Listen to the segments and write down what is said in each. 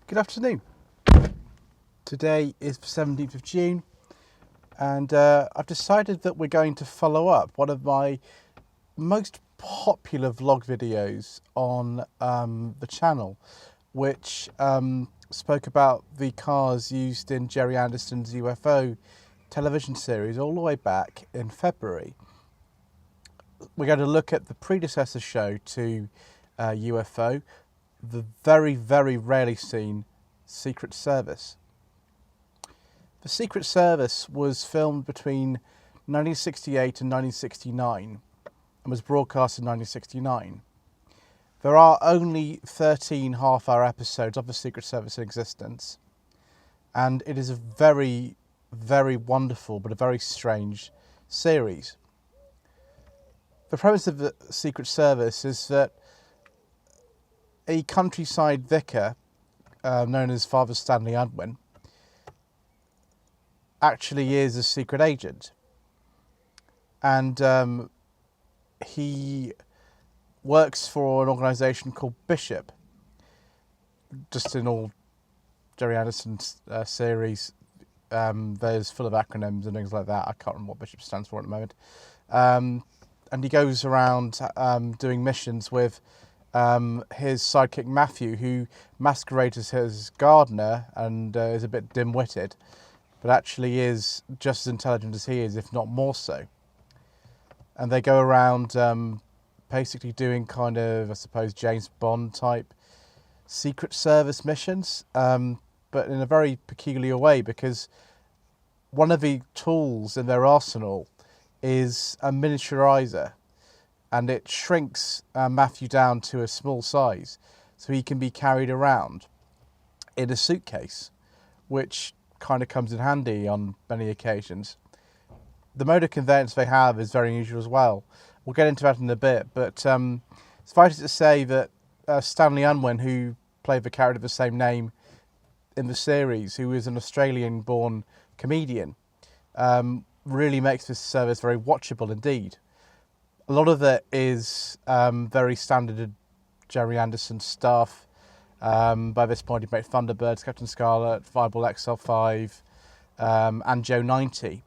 Good afternoon. Today is the 17th of June and I've decided that we're going to follow up one of my most popular vlog videos on the channel, which spoke about the cars used in Gerry Anderson's UFO television series all the way back in February. We're going to look at the predecessor show to UFO, the very, very rarely seen Secret Service. The Secret Service was filmed between 1968 and 1969 and was broadcast in 1969. There are only 13 half-hour episodes of the Secret Service in existence, and it is a very, very wonderful but a very strange series. The premise of the Secret Service is that a countryside vicar known as Father Stanley Unwin actually is a secret agent, and he works for an organisation called B.I.S.H.O.P. Just in all Gerry Anderson's series, there's full of acronyms and things like that. I can't remember what B.I.S.H.O.P stands for at the moment. And he goes around doing missions with his sidekick Matthew, who masquerades as his gardener and is a bit dim-witted, but actually is just as intelligent as he is, if not more so. And they go around basically doing kind of, I suppose, James Bond type Secret Service missions, but in a very peculiar way, because one of the tools in their arsenal is a miniaturizer, and it shrinks Matthew down to a small size so he can be carried around in a suitcase, which kind of comes in handy on many occasions. The mode of conveyance they have is very unusual as well. We'll get into that in a bit, but suffice it to say that Stanley Unwin, who played the character of the same name in the series, who is an Australian-born comedian, really makes this service very watchable indeed. A lot of it is very standard Gerry Anderson stuff. By this point, he'd made Thunderbirds, Captain Scarlet, Fireball XL5, and Joe 90.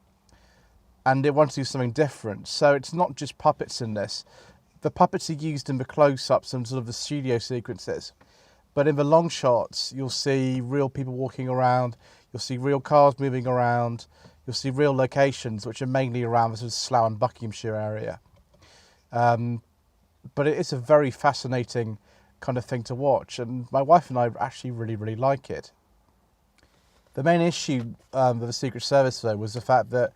And it wants to do something different. So it's not just puppets in this. The puppets are used in the close-ups and sort of the studio sequences. But in the long shots, you'll see real people walking around. You'll see real cars moving around. You'll see real locations, which are mainly around the sort of Slough and Buckinghamshire area. But it is a very fascinating kind of thing to watch, and my wife and I actually really, really like it. The main issue with the Secret Service, though, was the fact that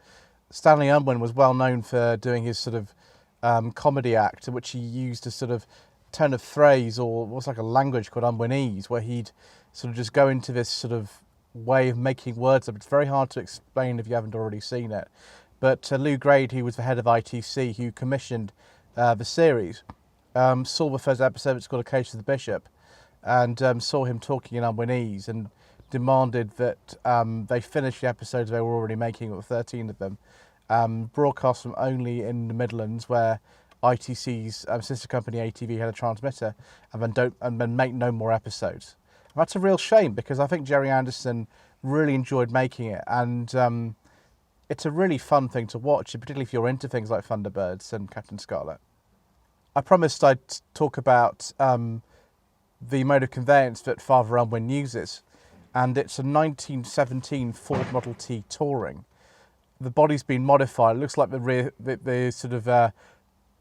Stanley Unwin was well known for doing his sort of comedy act, in which he used a sort of turn of phrase, or what's like a language called Unwinese, where he'd sort of just go into this sort of way of making words up. It's very hard to explain if you haven't already seen it. But Lou Grade, who was the head of ITC, who commissioned the series, saw the first episode, it's called A Case of the Bishop, and saw him talking in Unwinese and demanded that they finish the episodes they were already making, with 13 of them, broadcast them only in the Midlands, where ITC's sister company ATV had a transmitter, and then make no more episodes. And that's a real shame, because I think Gerry Anderson really enjoyed making it, and it's a really fun thing to watch, particularly if you're into things like Thunderbirds and Captain Scarlet. I promised I'd talk about the mode of conveyance that Father Unwin uses, and it's a 1917 Ford Model T Touring. The body's been modified. It looks like the sort of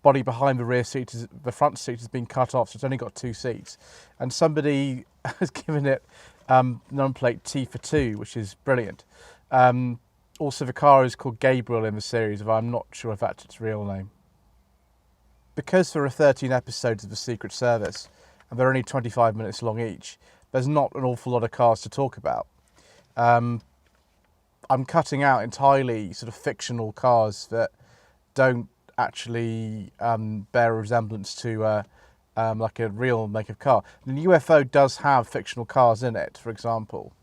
body behind the front seat has been cut off, so it's only got two seats. And somebody has given it number plate T for 2, which is brilliant. Also, the car is called Gabriel in the series, but I'm not sure if that's its real name. Because there are 13 episodes of the Secret Service, and they're only 25 minutes long each, there's not an awful lot of cars to talk about. I'm cutting out entirely sort of fictional cars that don't actually bear a resemblance to like a real make of car. The UFO does have fictional cars in it, for example.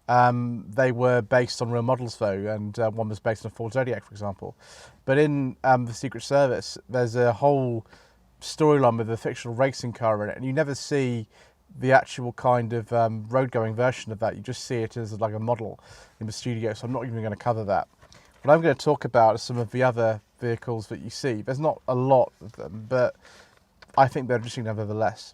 They were based on real models, though, and one was based on a Ford Zodiac, for example. But in the Secret Service, there's a whole storyline with a fictional racing car in it, and you never see the actual kind of road-going version of that. You just see it as like a model in the studio, so I'm not even going to cover that. What I'm going to talk about is some of the other vehicles that you see. There's not a lot of them, but I think they're interesting nevertheless.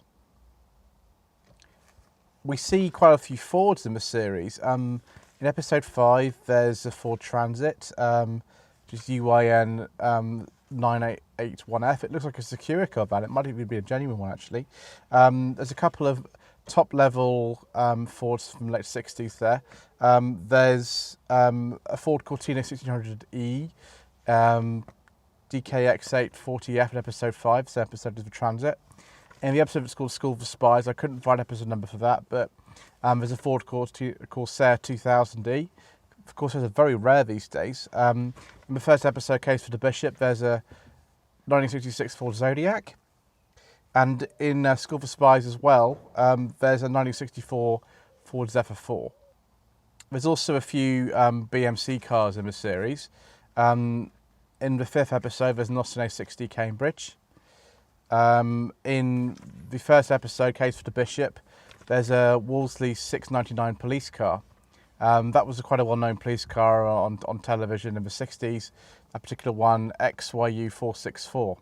We see quite a few Fords in the series. In episode 5, there's a Ford Transit, which is UYN 9881F. It looks like a Secura car van. It might even be a genuine one, actually. There's a couple of top-level Fords from the late 60s there. There's a Ford Cortina 1600E, DKX840F in episode 5, so episode of the Transit. In the episode it's called School for Spies. I couldn't find an episode number for that, but there's a Ford Corsair 2000E. Of course, those are very rare these days. In the first episode, Case for the Bishop, there's a 1966 Ford Zodiac. And in School for Spies as well, there's a 1964 Ford Zephyr 4. There's also a few BMC cars in the series. In the 5th episode, there's an Austin A60 Cambridge. In the first episode, Case for the Bishop, there's a Wolseley 699 police car. That was quite a well-known police car on television in the 60s, a particular one, XYU 464.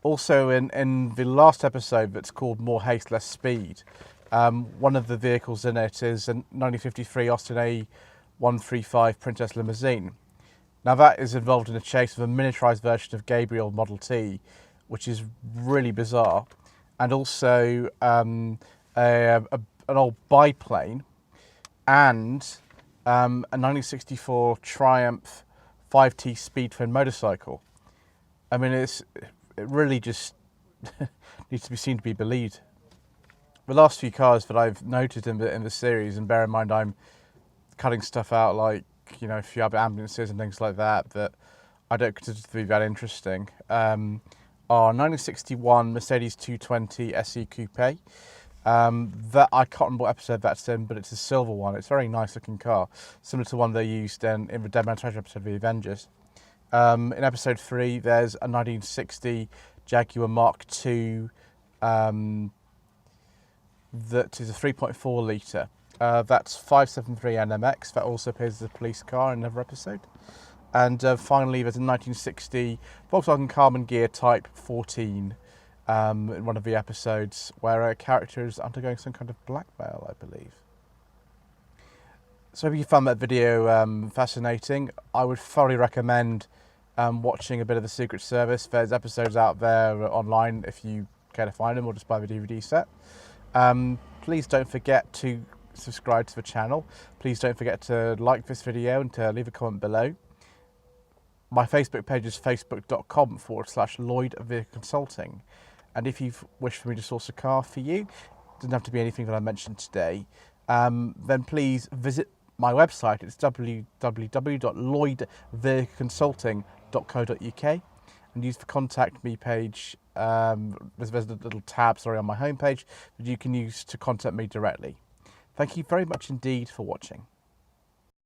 Also in the last episode that's called More Haste, Less Speed, one of the vehicles in it is a 1953 Austin A135 Princess Limousine. Now that is involved in a chase with a miniaturised version of Gabriel Model T, which is really bizarre, and also an old biplane, and a 1964 Triumph 5T Speed Twin motorcycle. I mean, it really just needs to be seen to be believed. The last few cars that I've noted in the series, and bear in mind I'm cutting stuff out like, you know, a few other ambulances and things like that I don't consider to be that interesting, are 1961 Mercedes 220 SE Coupe. That I can't remember what episode that's in, but it's a silver one. It's a very nice looking car, similar to one they used in the Dead Man's Treasure episode of The Avengers. In episode 3, there's a 1960 Jaguar Mark II that is a 3.4 litre. That's 573 NMX. That also appears as a police car in another episode. And finally, there's a 1960 Volkswagen Carbon Gear Type 14 in one of the episodes where a character is undergoing some kind of blackmail, I believe. So if you found that video fascinating, I would thoroughly recommend watching a bit of the Secret Service. There's episodes out there online if you care to find them, or just buy the DVD set. Please don't forget to subscribe to the channel. Please don't forget to like this video and to leave a comment below. My Facebook page is facebook.com/Lloyd Vehicle Consulting. And if you wish for me to source a car for you, it doesn't have to be anything that I mentioned today, then please visit my website. It's www.lloydvehicleconsulting.co.uk and use the contact me page. There's a little tab, on my homepage that you can use to contact me directly. Thank you very much indeed for watching.